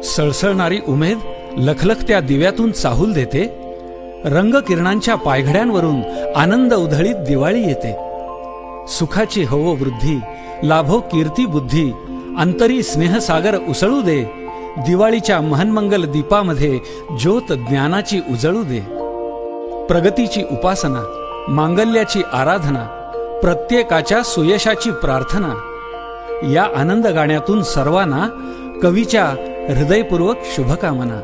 सळसळणारी उमेद लखलखत्या दिव्यातून चाहूल देते. रंगकिरणांच्या पायघड्यांवरून आनंद उधळीत दिवाळी येते. सुखाची होवो वृद्धी, लाभो कीर्ती बुद्धी, अंतरी स्नेहसागर उसळू दे. दिवाळीच्या महन्मंगल दीपामध्ये ज्योत ज्ञानाची उजळू दे. प्रगतीची उपासना, मांगल्याची आराधना, प्रत्येकाच्या सुयशाची प्रार्थना, या आनंद गाण्यातून सर्वांना कवीच्या हृदयपूर्वक शुभकामना.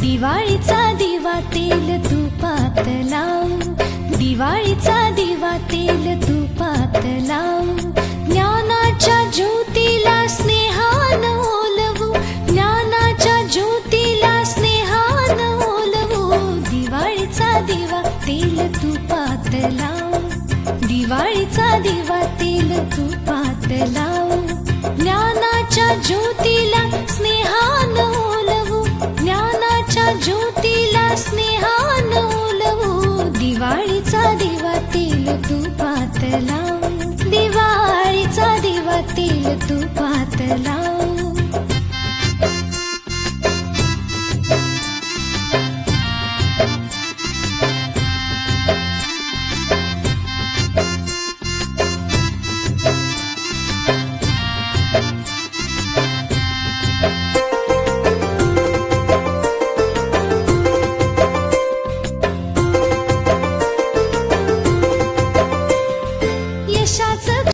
दिवाळीचा दिवा तेल तुपात लावू, दिवाळीचा दिवा तेल तुपात लावू, ज्ञानाच्या ज्योतीला स्नेहानं ओलवू, ज्ञानाच्या ज्योतीला स्नेहानं ओलवू. दिवाळीचा दिवा तेल तुपात लावू, दिवाळीचा दिवा तेल तुपात लावू, ज्ञानाच्या ज्योतीला स्नेहानं ओलवू, ज्ञानाच्या ज्योतीला स्नेहानं ओलवू. दिवाळीचा दिवा तेल तुपात लावू, दिवाळीचा दिवा तेल तुपात लावू.